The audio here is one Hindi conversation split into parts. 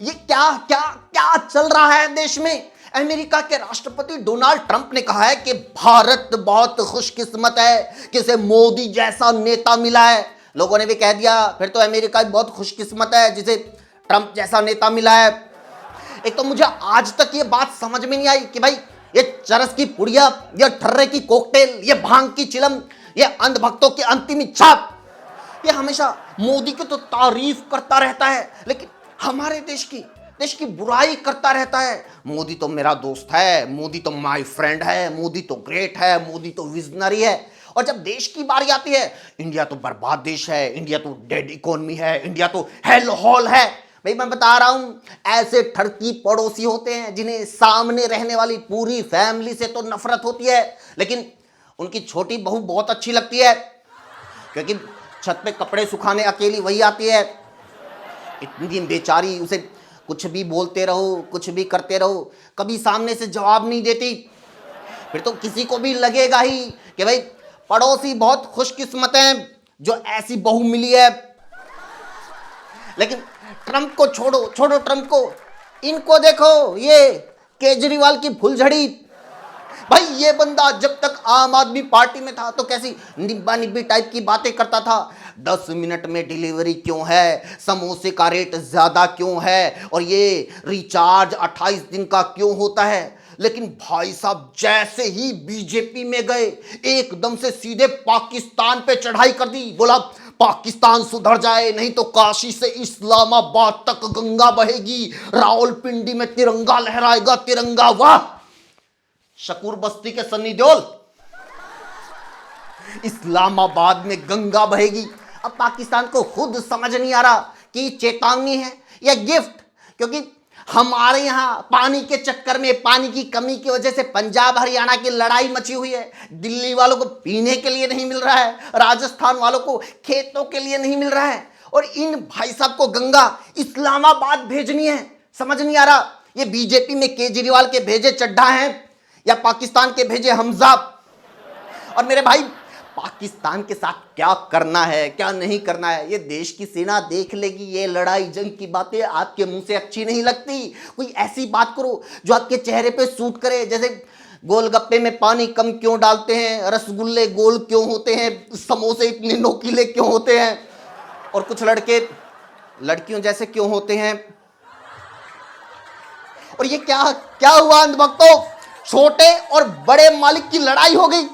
ये क्या क्या क्या चल रहा है देश में। अमेरिका के राष्ट्रपति डोनाल्ड ट्रंप ने कहा है कि भारत बहुत खुशकिस्मत है कि इसे मोदी जैसा नेता मिला है। लोगों ने भी कह दिया फिर तो अमेरिका भी बहुत खुशकिस्मत है जिसे ट्रंप जैसा नेता मिला है। एक तो मुझे आज तक ये बात समझ में नहीं आई कि भाई ये चरस की पुड़िया, ये ठर्रे की कोकटेल, ये भांग की चिलम, ये अंधभक्तों की अंतिम इच्छा, ये हमेशा मोदी की तो तारीफ करता रहता है लेकिन हमारे देश की बुराई करता रहता है। मोदी तो मेरा दोस्त है, मोदी तो माय फ्रेंड है, मोदी तो ग्रेट है, मोदी तो विजनरी है। और जब देश की बारी आती है, इंडिया तो बर्बाद देश है, इंडिया तो डेड इकोनॉमी है, इंडिया तो हेल हॉल है। भाई मैं बता रहा हूं, ऐसे ठरकी पड़ोसी होते हैं जिन्हें सामने रहने वाली पूरी फैमिली से तो नफरत होती है लेकिन उनकी छोटी बहू बहुत अच्छी लगती है क्योंकि छत पे कपड़े सुखाने अकेली वही आती है। इतनी बेचारी, उसे कुछ भी बोलते रहो, कुछ भी करते रहो, कभी सामने से जवाब नहीं देती। फिर तो किसी को भी लगेगा ही कि भाई पड़ोसी बहुत खुशकिस्मत हैं जो ऐसी बहू मिली है। लेकिन ट्रंप को छोड़ो ट्रंप को, इनको देखो, ये केजरीवाल की फुलझड़ी। भाई ये बंदा जब तक आम आदमी पार्टी में था तो कैसी निब्बा निब्बी टाइप की बातें करता था। 10 मिनट में डिलीवरी क्यों है, समोसे का रेट ज्यादा क्यों है, और ये रिचार्ज 28 दिन का क्यों होता है। लेकिन भाई साहब जैसे ही बीजेपी में गए एकदम से सीधे पाकिस्तान पे चढ़ाई कर दी। बोला पाकिस्तान सुधर जाए नहीं तो काशी से इस्लामाबाद तक गंगा बहेगी, रावलपिंडी में तिरंगा लहराएगा तिरंगा। वाह, शकूर बस्ती के सन्नी देओल, इस्लामाबाद में गंगा बहेगी। अब पाकिस्तान को खुद समझ नहीं आ रहा कि चेतावनी है या गिफ्ट, क्योंकि हमारे यहां पानी के चक्कर में, पानी की कमी की वजह से पंजाब हरियाणा की लड़ाई मची हुई है। दिल्ली वालों को पीने के लिए नहीं मिल रहा है, राजस्थान वालों को खेतों के लिए नहीं मिल रहा है, और इन भाई साहब को गंगा इस्लामाबाद भेजनी है। समझ नहीं आ रहा ये बीजेपी में केजरीवाल के भेजे चड्ढा हैं या पाकिस्तान के भेजे हमजा। और मेरे भाई पाकिस्तान के साथ क्या करना है क्या नहीं करना है ये देश की सेना देख लेगी। ये लड़ाई जंग की बातें आपके मुंह से अच्छी नहीं लगती। कोई ऐसी बात करो जो आपके चेहरे पे सूट करे, जैसे गोलगप्पे में पानी कम क्यों डालते हैं, रसगुल्ले गोल क्यों होते हैं, समोसे इतने नोकीले क्यों होते हैं, और कुछ लड़के लड़कियों जैसे क्यों होते हैं। और ये क्या क्या हुआ अंधभक्तों, छोटे और बड़े मालिक की लड़ाई हो गई।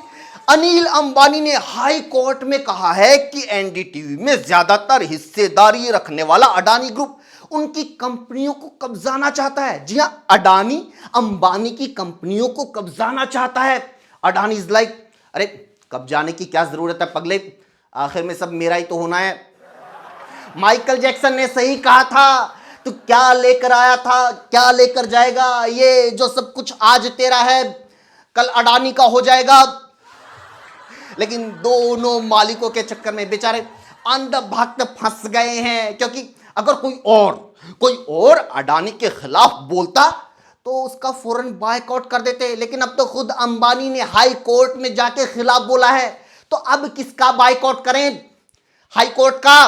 अनिल अंबानी ने हाई कोर्ट में कहा है कि एनडीटीवी में ज्यादातर हिस्सेदारी रखने वाला अडानी ग्रुप उनकी कंपनियों को कब्जाना चाहता है। जी हां, अडानी अंबानी की कंपनियों को कब्जाना चाहता है। अडानी इज लाइक, अरे कब्जाने की क्या जरूरत है पगले, आखिर में सब मेरा ही तो होना है। माइकल जैक्सन ने सही कहा था, तू क्या लेकर आया था क्या लेकर जाएगा, ये जो सब कुछ आज तेरा है कल अडानी का हो जाएगा। लेकिन दोनों मालिकों के चक्कर में बेचारे अंधभक्त फंस गए हैं, क्योंकि अगर कोई और अडानी के खिलाफ बोलता तो उसका फौरन बायकॉट कर देते। लेकिन अब तो खुद अंबानी ने हाई कोर्ट में जाके खिलाफ बोला है, तो अब किसका बायकॉट करें, हाई कोर्ट का।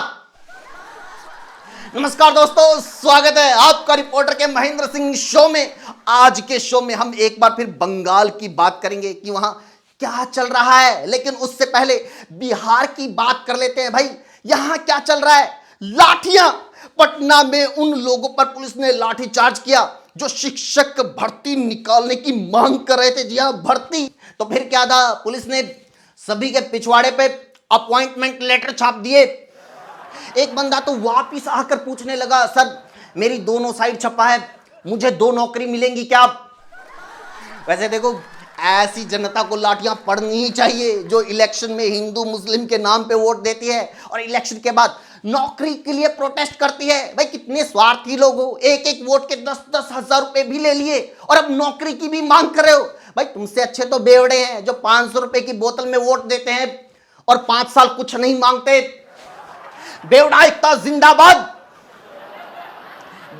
नमस्कार दोस्तों, स्वागत है आपका रिपोर्टर के महेंद्र सिंह शो में। आज के शो में हम एक बार फिर बंगाल की बात करेंगे कि वहां क्या चल रहा है, लेकिन उससे पहले बिहार की बात कर लेते हैं। भाई यहां क्या चल रहा है, लाठियां। पटना में उन लोगों पर पुलिस ने लाठीचार्ज किया जो शिक्षक भर्ती निकालने की मांग कर रहे थे। जी हां, भर्ती। तो फिर क्या था, पुलिस ने सभी के पिछवाड़े पे अपॉइंटमेंट लेटर छाप दिए। एक बंदा तो वापिस आकर पूछने लगा, सर मेरी दोनों साइड छपा है, मुझे 2 नौकरी मिलेंगी क्या। वैसे देखो, ऐसी जनता को लाठियां पड़नी ही चाहिए जो इलेक्शन में हिंदू मुस्लिम के नाम पे वोट देती है और इलेक्शन के बाद नौकरी के लिए प्रोटेस्ट करती है। भाई कितने स्वार्थी लोग हो, एक एक वोट के 10-10 हजार रुपए भी ले लिए और अब नौकरी की भी मांग कर रहे हो। भाई तुमसे अच्छे तो बेवड़े हैं जो 500 रुपए की बोतल में वोट देते हैं और 5 साल कुछ नहीं मांगते। बेवड़ा एकता जिंदाबाद।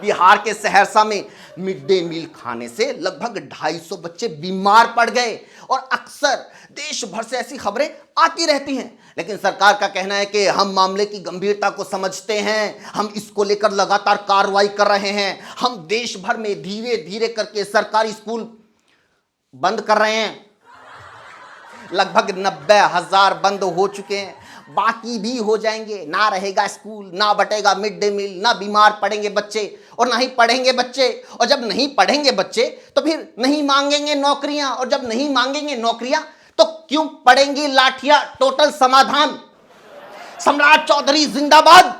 बिहार के सहरसा में मिड डे मील खाने से लगभग 250 बच्चे बीमार पड़ गए। और अक्सर देश भर से ऐसी खबरें आती रहती हैं, लेकिन सरकार का कहना है कि हम मामले की गंभीरता को समझते हैं, हम इसको लेकर लगातार कार्रवाई कर रहे हैं, हम देश भर में धीरे धीरे करके सरकारी स्कूल बंद कर रहे हैं। लगभग 90,000 बंद हो चुके हैं, बाकी भी हो जाएंगे। ना रहेगा स्कूल, ना बटेगा मिड डे मील, ना बीमार पड़ेंगे बच्चे और ना ही पढ़ेंगे बच्चे। और जब नहीं पढ़ेंगे बच्चे तो फिर नहीं मांगेंगे नौकरियां, और जब नहीं मांगेंगे नौकरियां तो क्यों पड़ेंगी लाठियां। टोटल समाधान। सम्राट चौधरी जिंदाबाद।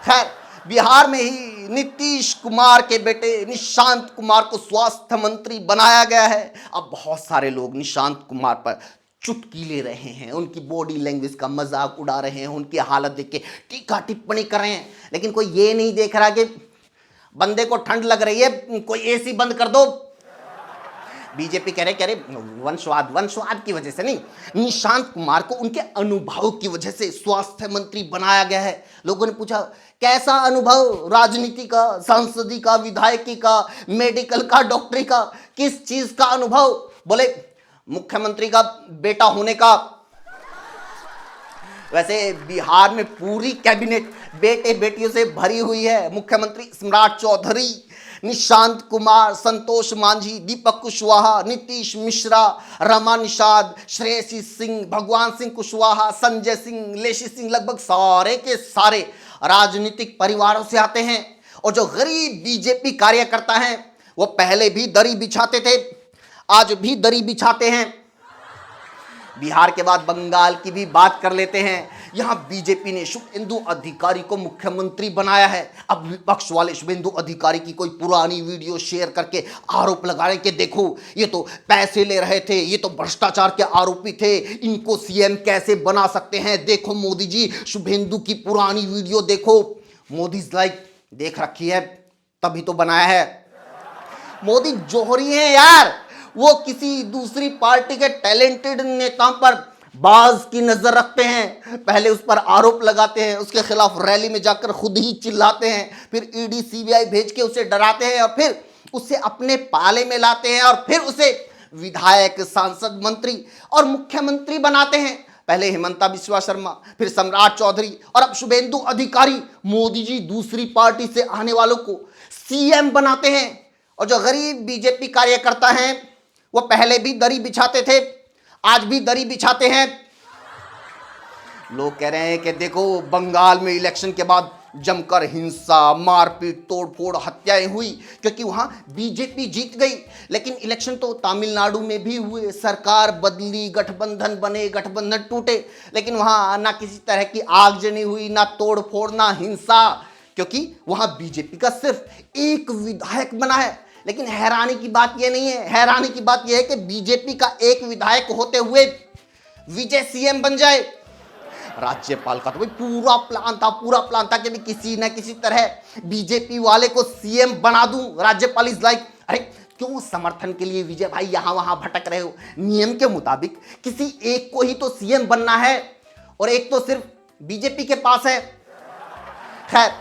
खैर, बिहार में ही नीतीश कुमार के बेटे निशांत कुमार को स्वास्थ्य मंत्री बनाया गया है। अब बहुत सारे लोग निशांत कुमार पर चुटकी ले रहे हैं, उनकी बॉडी लैंग्वेज का मजाक उड़ा रहे हैं, उनकी हालत देख के टीका टिप्पणी कर रहे हैं, लेकिन कोई ये नहीं देख रहा कि बंदे को ठंड लग रही है, कोई एसी बंद कर दो। बीजेपी कह रहे वंशवाद की वजह से नहीं, निशांत कुमार को उनके अनुभव की वजह से स्वास्थ्य मंत्री बनाया गया है। लोगों ने पूछा कैसा अनुभव, राजनीति का, सांसदी का, विधायकी का, मेडिकल का, डॉक्टरी का, किस चीज का अनुभव? बोले मुख्यमंत्री का बेटा होने का। वैसे बिहार में पूरी कैबिनेट बेटे बेटियों से भरी हुई है। मुख्यमंत्री सम्राट चौधरी, निशांत कुमार, संतोष मांझी, दीपक कुशवाहा, नीतीश मिश्रा, रमा निषाद, श्रेयसी सिंह, भगवान सिंह कुशवाहा, संजय सिंह, लेशी सिंह, लगभग सारे के सारे राजनीतिक परिवारों से आते हैं। और जो गरीब बीजेपी कार्यकर्ता हैं वो पहले भी दरी बिछाते थे, आज भी दरी बिछाते हैं। बिहार के बाद बंगाल की भी बात कर लेते हैं। यहां बीजेपी ने शुभेंदु अधिकारी को मुख्यमंत्री बनाया है। अब विपक्ष वाले शुभेंदु अधिकारी की कोई पुरानी वीडियो शेयर करके आरोप लगा रहे कि देखो ये तो पैसे ले रहे थे, ये तो भ्रष्टाचार के आरोपी थे, इनको सीएम कैसे बना सकते हैं, देखो मोदी जी शुभेंदु की पुरानी वीडियो देखो। मोदी लाइक देख रखी है तभी तो बनाया है। मोदी जोहरी है यार, वो किसी दूसरी पार्टी के टैलेंटेड नेताओं पर बाज की नजर रखते हैं, पहले उस पर आरोप लगाते हैं, उसके खिलाफ रैली में जाकर खुद ही चिल्लाते हैं, फिर ईडी सीबीआई भेज के उसे डराते हैं और फिर उसे अपने पाले में लाते हैं और फिर उसे विधायक, सांसद, मंत्री और मुख्यमंत्री बनाते हैं। पहले हिमंता बिस्वा शर्मा, फिर सम्राट चौधरी और अब शुभेंदु अधिकारी। मोदी जी दूसरी पार्टी से आने वालों को सीएम बनाते हैं। और जो गरीब बीजेपी कार्यकर्ता हैं वो पहले भी दरी बिछाते थे, आज भी दरी बिछाते हैं। लोग कह रहे हैं कि देखो बंगाल में इलेक्शन के बाद जमकर हिंसा, मारपीट, तोड़फोड़, हत्याएं हुई क्योंकि वहां बीजेपी जीत गई। लेकिन इलेक्शन तो तमिलनाडु में भी हुए, सरकार बदली, गठबंधन बने, गठबंधन टूटे, लेकिन वहां ना किसी तरह की आगजनी हुई, ना तोड़फोड़, ना हिंसा, क्योंकि वहां बीजेपी का सिर्फ एक विधायक बना है। लेकिन हैरानी की बात यह नहीं है, हैरानी की बात यह है कि बीजेपी का एक विधायक होते हुए विजय सीएम बन जाए। राज्यपाल का तो भाई पूरा प्लान था कि भी किसी न किसी तरह बीजेपी वाले को सीएम बना दूं। राज्यपाल इज लाइक अरे क्यों समर्थन के लिए विजय भाई यहां वहां भटक रहे हो, नियम के मुताबिक किसी एक को ही तो सीएम बनना है और एक तो सिर्फ बीजेपी के पास है। खैर,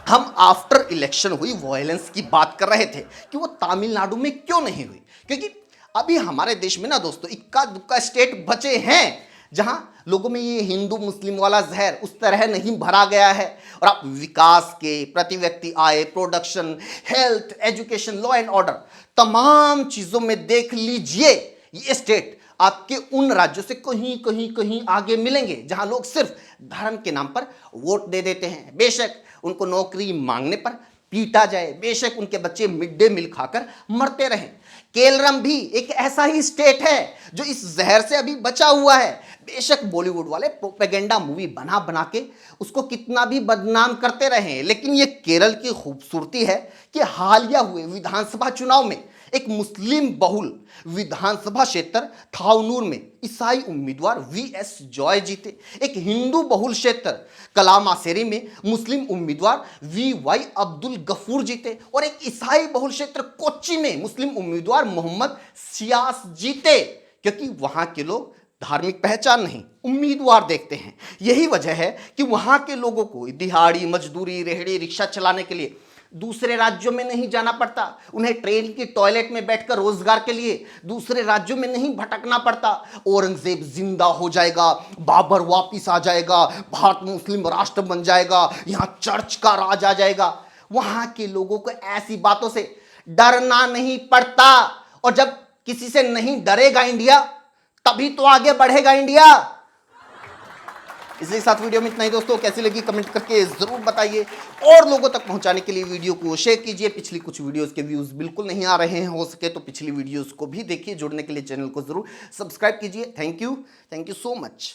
हम आफ्टर इलेक्शन हुई वायलेंस की बात कर रहे थे कि वो तमिलनाडु में क्यों नहीं हुई, क्योंकि अभी हमारे देश में ना दोस्तों इक्का दुक्का स्टेट बचे हैं जहां लोगों में ये हिंदू मुस्लिम वाला जहर उस तरह नहीं भरा गया है। और आप विकास के, प्रति व्यक्ति आय, production, health, education, law and order, तमाम चीजों में देख लीजिए ये स्टेट आपके उन राज्यों से कहीं कहीं कहीं आगे मिलेंगे जहां लोग सिर्फ धर्म के नाम पर वोट दे देते हैं। बेशक उनको नौकरी मांगने पर पीटा जाए, बेशक उनके बच्चे मिड डे मील खाकर मरते रहें। केरलम भी एक ऐसा ही स्टेट है जो इस जहर से अभी बचा हुआ है। बेशक बॉलीवुड वाले प्रोपेगेंडा मूवी बना बना के उसको कितना भी बदनाम करते रहे, लेकिन ये केरल की खूबसूरती है कि हालिया हुए विधानसभा चुनाव में एक मुस्लिम बहुल विधानसभा क्षेत्र थाउनूर में ईसाई उम्मीदवार वीएस जॉय जीते। एक हिंदू बहुल क्षेत्र कलामासेरी में मुस्लिम उम्मीदवार वीवाई अब्दुल गफूर जीते और एक ईसाई बहुल क्षेत्र कोच्चि में मुस्लिम उम्मीदवार मोहम्मद सियास जीते, क्योंकि वहां के लोग धार्मिक पहचान नहीं उम्मीदवार देखते हैं। यही वजह है कि वहां के लोगों को दिहाड़ी मजदूरी, रेहड़ी, रिक्शा चलाने के लिए दूसरे राज्यों में नहीं जाना पड़ता, उन्हें ट्रेन की टॉयलेट में बैठकर रोजगार के लिए दूसरे राज्यों में नहीं भटकना पड़ता। औरंगजेब जिंदा हो जाएगा, बाबर वापिस आ जाएगा, भारत मुस्लिम राष्ट्र बन जाएगा, यहां चर्च का राज आ जाएगा। वहां के लोगों को ऐसी बातों से डरना नहीं पड़ता, और जब किसी से नहीं डरेगा इंडिया, तभी तो आगे बढ़ेगा इंडिया। इसलिए साथ वीडियो में इतना ही दोस्तों, कैसी लगी कमेंट करके जरूर बताइए, और लोगों तक पहुंचाने के लिए वीडियो को शेयर कीजिए। पिछली कुछ वीडियोस के व्यूज बिल्कुल नहीं आ रहे हैं, हो सके तो पिछली वीडियोस को भी देखिए। जुड़ने के लिए चैनल को जरूर सब्सक्राइब कीजिए। Thank you so much.